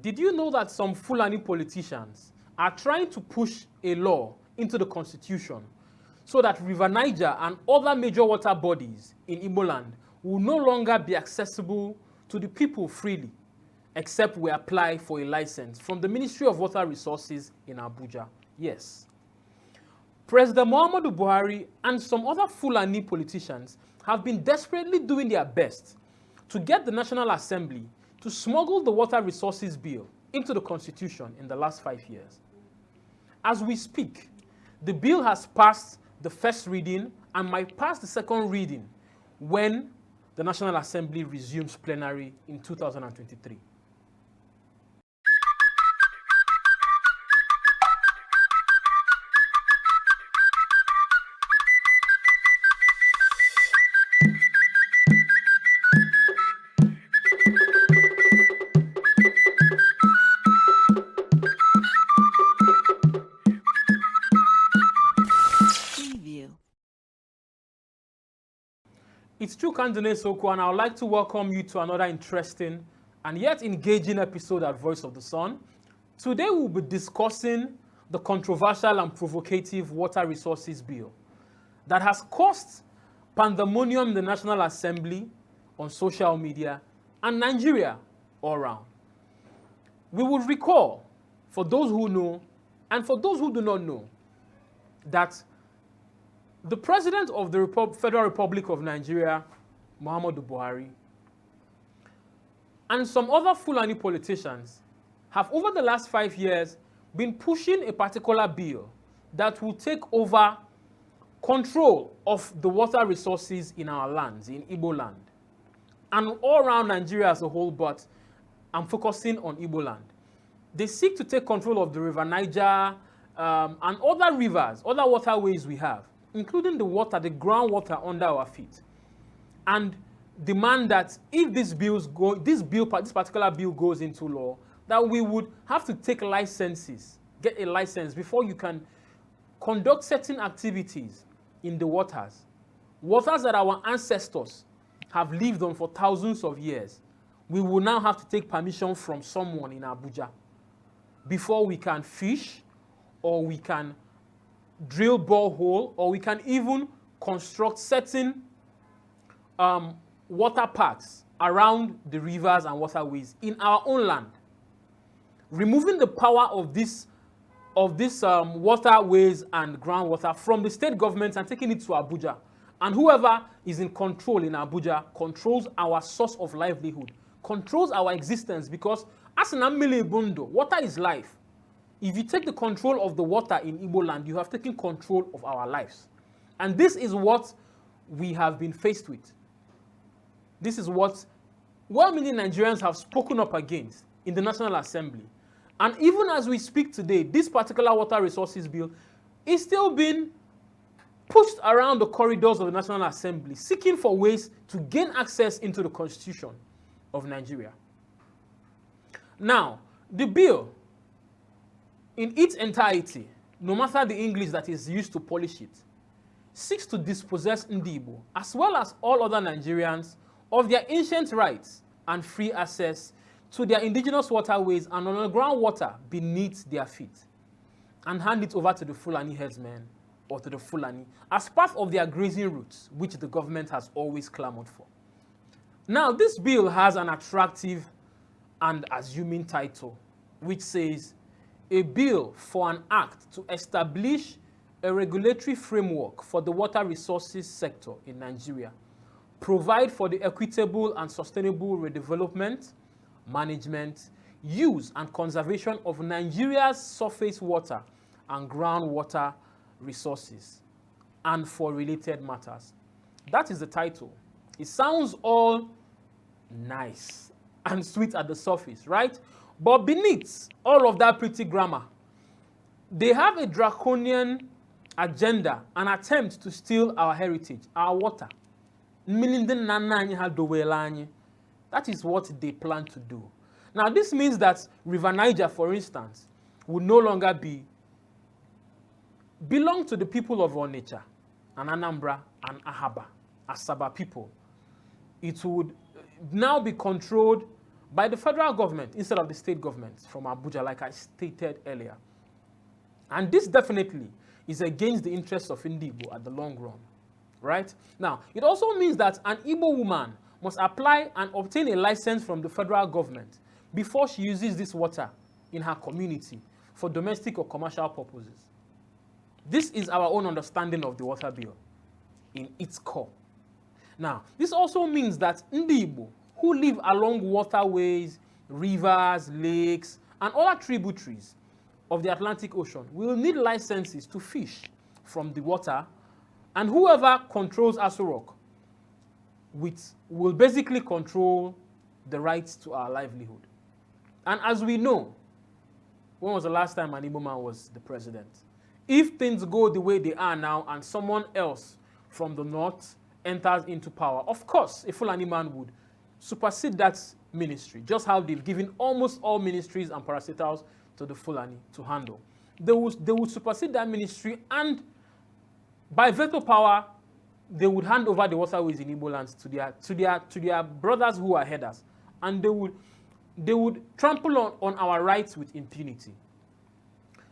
Did you know that some Fulani politicians are trying to push a law into the constitution so that River Niger and other major water bodies in Igbo land will no longer be accessible to the people freely, except we apply for a license from the Ministry of Water Resources in Abuja? Yes. President Muhammadu Buhari and some other Fulani politicians have been desperately doing their best to get the National Assembly to smuggle the Water Resources Bill into the Constitution in the last 5 years. As we speak, the bill has passed the first reading and might pass the second reading when the National Assembly resumes plenary in 2023. It's true, Kandune Soko, and I would like to welcome you to another interesting and yet engaging episode at Voice of the Sun. Today we'll be discussing the controversial and provocative Water Resources Bill that has caused pandemonium in the National Assembly, on social media, and Nigeria all around. We will recall, for those who know and for those who do not know, that the President of the Federal Republic of Nigeria, Muhammadu Buhari, and some other Fulani politicians have over the last 5 years been pushing a particular bill that will take over control of the water resources in our lands, in Igbo land, and all around Nigeria as a whole, but I'm focusing on Igbo land. They seek to take control of the River Niger and other rivers, other waterways we have, including the water, the groundwater under our feet, and demand that if this particular bill goes into law, that we would have to take licenses, get a license before you can conduct certain activities in the waters that our ancestors have lived on for thousands of years. We will now have to take permission from someone in Abuja before we can fish, or we can drill borehole, or we can even construct certain water parks around the rivers and waterways in our own land. Removing the power of this waterways and groundwater from the state government and taking it to Abuja. And whoever is in control in Abuja controls our source of livelihood, controls our existence, because as an Amile Bundo, water is life. If you take the control of the water in Igbo land, you have taken control of our lives. And this is what we have been faced with. This is what well-meaning Nigerians have spoken up against in the National Assembly. And even as we speak today, this particular Water Resources Bill is still being pushed around the corridors of the National Assembly, seeking for ways to gain access into the Constitution of Nigeria. Now, the bill, in its entirety, no matter the English that is used to polish it, seeks to dispossess Ndi Igbo, as well as all other Nigerians, of their ancient rights and free access to their indigenous waterways and underground water beneath their feet, and hand it over to the Fulani herdsmen or to the Fulani as part of their grazing routes, which the government has always clamored for. Now, this bill has an attractive and assuming title, which says, "A bill for an act to establish a regulatory framework for the water resources sector in Nigeria, provide for the equitable and sustainable redevelopment, management, use, and conservation of Nigeria's surface water and groundwater resources, and for related matters." That is the title. It sounds all nice and sweet at the surface, right? But beneath all of that pretty grammar, they have a draconian agenda, an attempt to steal our heritage, our water. That is what they plan to do. Now, this means that River Niger, for instance, will no longer belong to the people of Onitsha and Anambra and Ahaba, Asaba people. It would now be controlled by the federal government instead of the state government from Abuja, like I stated earlier. And this definitely is against the interests of Ndi Igbo at the long run, right? Now, it also means that an Igbo woman must apply and obtain a license from the federal government before she uses this water in her community for domestic or commercial purposes. This is our own understanding of the water bill in its core. Now, this also means that Ndi Igbo, who live along waterways, rivers, lakes, and other tributaries of the Atlantic Ocean will need licenses to fish from the water, and whoever controls Aso Rock will basically control the rights to our livelihood. And as we know, when was the last time an Igbo man was the president? If things go the way they are now and someone else from the north enters into power, of course, a Fulani man would supersede that ministry, just how they've given almost all ministries and parastatals to the Fulani to handle. They would supersede that ministry, and by veto power, they would hand over the waterways in Igbo lands to their brothers who are headers, and they would trample on our rights with impunity.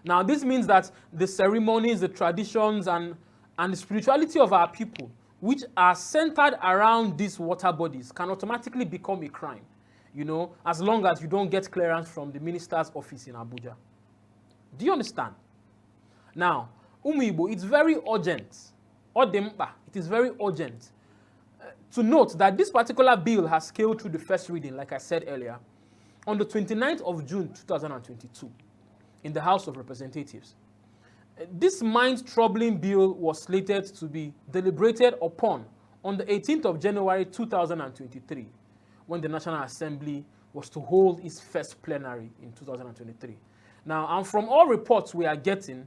Now, this means that the ceremonies, the traditions, and the spirituality of our people, which are centered around these water bodies, can automatically become a crime, you know, as long as you don't get clearance from the minister's office in Abuja. Do you understand? Now, Igbo, it's very urgent. Odempa, it is very urgent to note that this particular bill has scaled through the first reading, like I said earlier, on the 29th of June 2022 in the House of Representatives. This mind-troubling bill was slated to be deliberated upon on the 18th of January 2023, when the National Assembly was to hold its first plenary in 2023. Now, and from all reports we are getting,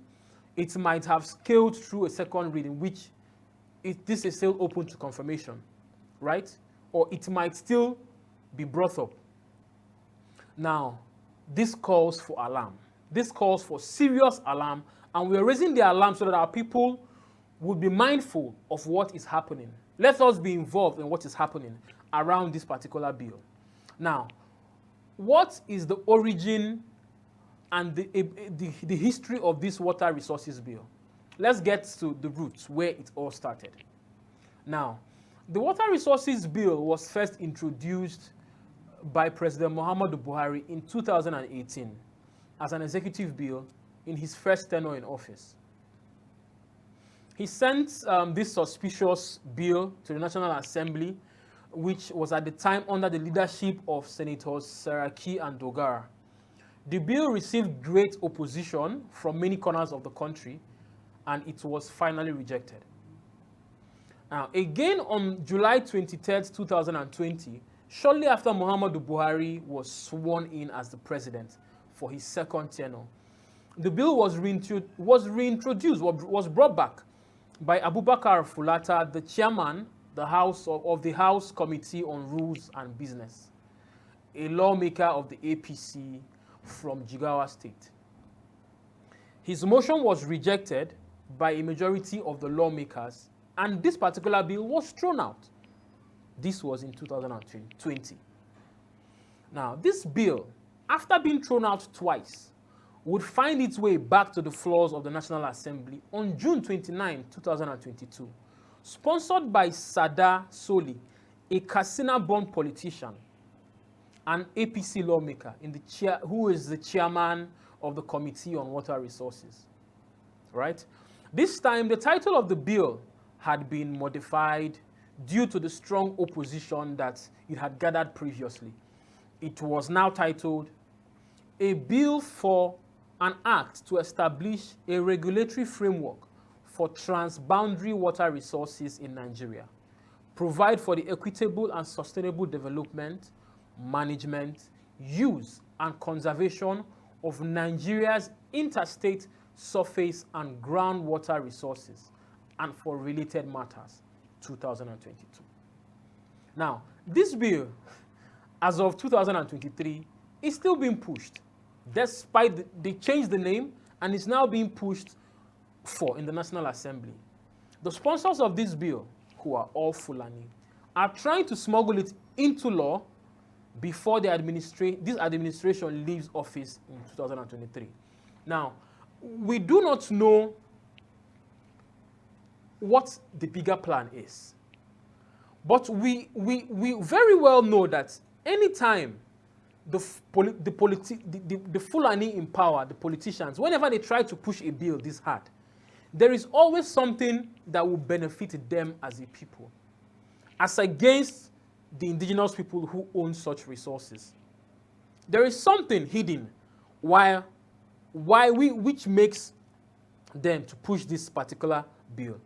it might have scaled through a second reading, which this is still open to confirmation, right? Or it might still be brought up. Now, this calls for alarm. This calls for serious alarm, and we are raising the alarm so that our people will be mindful of what is happening. Let us be involved in what is happening around this particular bill. Now, what is the origin and the history of this water resources bill? Let's get to the roots where it all started. Now, the water resources bill was first introduced by President Muhammadu Buhari in 2018 as an executive bill in his first tenure in office. He sent this suspicious bill to the National Assembly, which was at the time under the leadership of Senators Saraki and Dogara. The bill received great opposition from many corners of the country, and it was finally rejected. Now, again on July 23rd, 2020, shortly after Muhammadu Buhari was sworn in as the president for his second tenure, the bill was brought back by Abubakar Fulata, the chairman of the House Committee on Rules and Business, a lawmaker of the APC from Jigawa State. His motion was rejected by a majority of the lawmakers, and this particular bill was thrown out. This was in 2020. Now, this bill, after being thrown out twice, would find its way back to the floors of the National Assembly on June 29, 2022, sponsored by Sada Soli, a Katsina-born politician, an APC lawmaker who is the chairman of the Committee on Water Resources. Right? This time, the title of the bill had been modified due to the strong opposition that it had gathered previously. It was now titled, "A Bill for an Act to Establish a Regulatory Framework for Transboundary Water Resources in Nigeria, Provide for the equitable and sustainable development, management, use, and conservation of Nigeria's interstate surface and groundwater resources, and for related matters, 2022. Now, this bill, as of 2023, is still being pushed, despite they changed the name, and is now being pushed for in the National Assembly. The sponsors of this bill, who are all Fulani, are trying to smuggle it into law before this administration leaves office in 2023. Now, we do not know what the bigger plan is. But we very well know that anytime the Fulani in power, the politicians, whenever they try to push a bill this hard, there is always something that will benefit them as a people, as against the indigenous people who own such resources. There is something hidden which makes them to push this particular bill.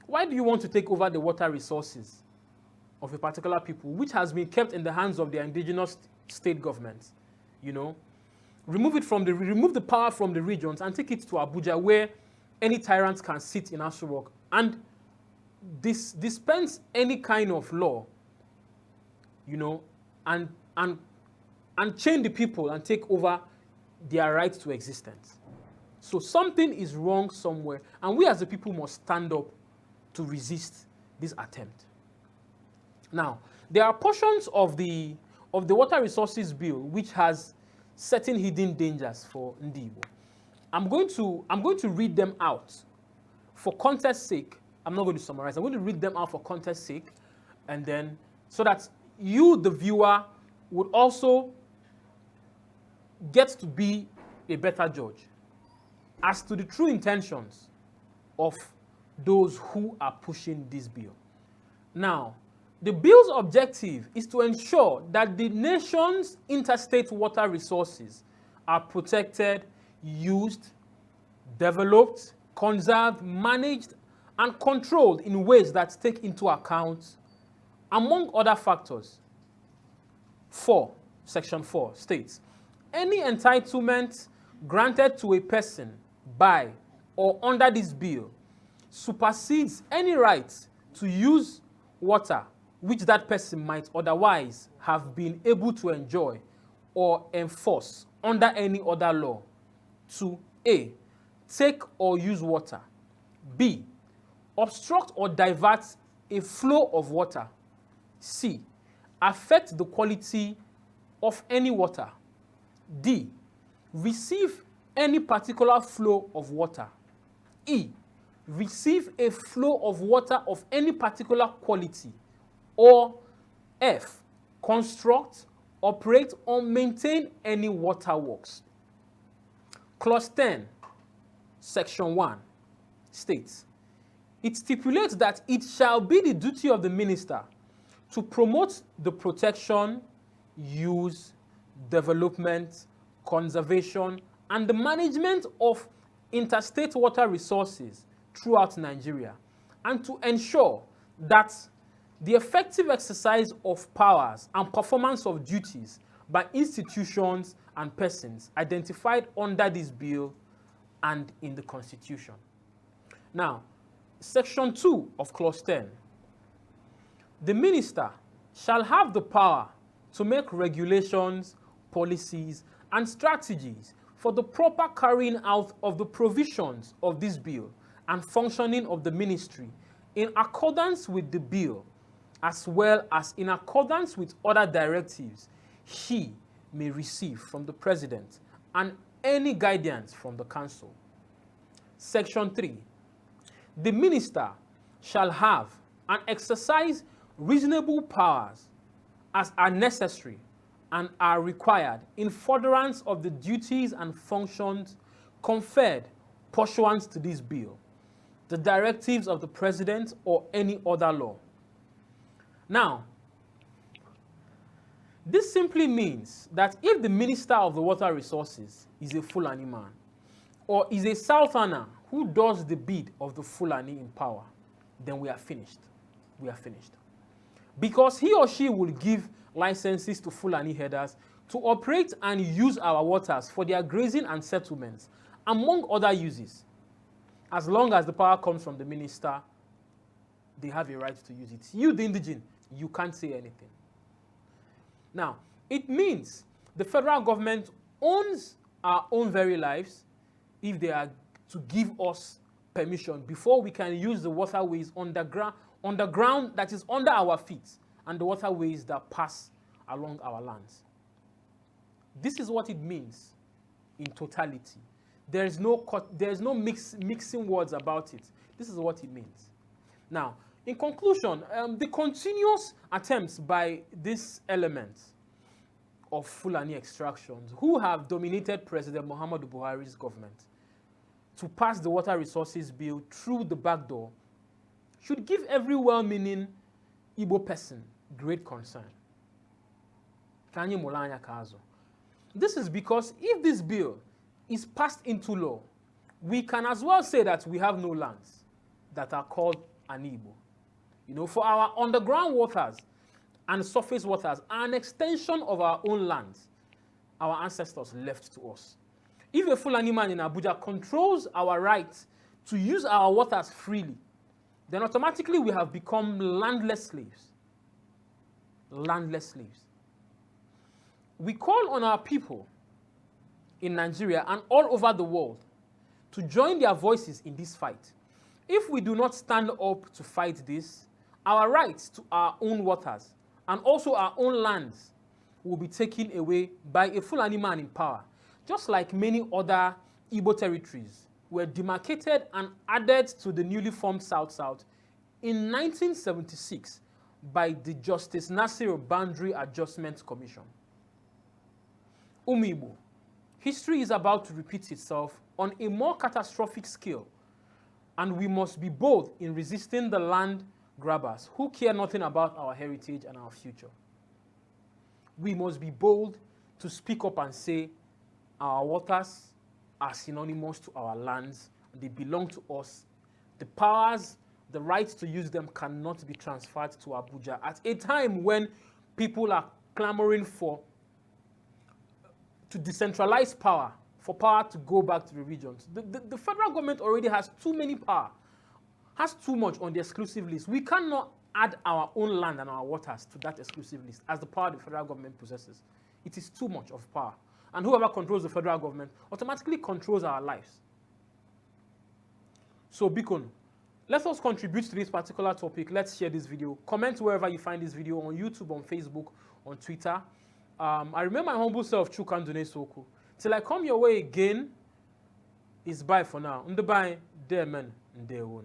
Why do you want to take over the water resources of a particular people, which has been kept in the hands of their indigenous state governments? You know, remove the power from the regions and take it to Abuja, where any tyrant can sit in Aso Rock and dispense any kind of law, you know, and chain the people and take over their right to existence. So something is wrong somewhere, and we as the people must stand up to resist this attempt. Now, there are portions of the Water Resources Bill which has certain hidden dangers for Ndi Igbo. I'm going to read them out for context's sake. I'm not going to summarize. I'm going to read them out for context's sake, and then so that you, the viewer, would also get to be a better judge as to the true intentions of those who are pushing this bill. Now, the bill's objective is to ensure that the nation's interstate water resources are protected, used, developed, conserved, managed, and controlled in ways that take into account, among other factors, Section 4 states, any entitlement granted to a person by or under this bill supersedes any right to use water which that person might otherwise have been able to enjoy or enforce under any other law. To A, take or use water. B, obstruct or divert a flow of water. C, affect the quality of any water. D, receive any particular flow of water. E, receive a flow of water of any particular quality. Or F, construct, operate, or maintain any waterworks. Clause 10, Section 1 states, it stipulates that it shall be the duty of the minister to promote the protection, use, development, conservation, and the management of interstate water resources throughout Nigeria, and to ensure that the effective exercise of powers and performance of duties by institutions and persons identified under this bill and in the Constitution. Now, Section 2 of Clause 10. The minister shall have the power to make regulations, policies, and strategies for the proper carrying out of the provisions of this bill and functioning of the ministry in accordance with the bill, as well as in accordance with other directives he may receive from the President and any guidance from the Council. Section 3. The minister shall have and exercise reasonable powers as are necessary and are required in furtherance of the duties and functions conferred pursuant to this bill, the directives of the President or any other law. Now, this simply means that if the Minister of the Water Resources is a Fulani man or is a Southerner who does the bid of the Fulani in power, then we are finished. We are finished. Because he or she will give licenses to Fulani herders to operate and use our waters for their grazing and settlements, among other uses. As long as the power comes from the minister, they have a right to use it. You, the indigene, you can't say anything. Now, it means the federal government owns our own very lives if they are to give us permission before we can use the waterways underground that is under our feet and the waterways that pass along our lands. This is what it means in totality. There is no mixing words about it. This is what it means. Now, in conclusion, the continuous attempts by these elements of Fulani extractions who have dominated President Muhammadu Buhari's government to pass the Water Resources Bill through the back door should give every well-meaning Igbo person great concern. This is because if this bill is passed into law, we can as well say that we have no lands that are called an Igbo. You know, for our underground waters and surface waters are an extension of our own lands our ancestors left to us. If a Fulani man in Abuja controls our right to use our waters freely, then automatically we have become landless slaves. Landless slaves. We call on our people in Nigeria and all over the world to join their voices in this fight. If we do not stand up to fight this, our rights to our own waters and also our own lands will be taken away by a Fulani man in power, just like many other Igbo territories were demarcated and added to the newly formed South-South in 1976 by the Justice Nasir Boundary Adjustment Commission. Igbo, history is about to repeat itself on a more catastrophic scale, and we must be bold in resisting the land grabbers who care nothing about our heritage and our future. We must be bold to speak up and say our waters are synonymous to our lands, they belong to us. The powers, the rights to use them cannot be transferred to Abuja at a time when people are clamoring to decentralize power, for power to go back to the regions. The federal government already has too many power, has too much on the exclusive list. We cannot add our own land and our waters to that exclusive list as the power the federal government possesses. It is too much of power. And whoever controls the federal government automatically controls our lives. So, Bikon, let us contribute to this particular topic. Let's share this video. Comment wherever you find this video, on YouTube, on Facebook, on Twitter. I remember my humble self, Chukandune Soku. Till I come your way again, it's bye for now. Ndebai, dear men, ndeon.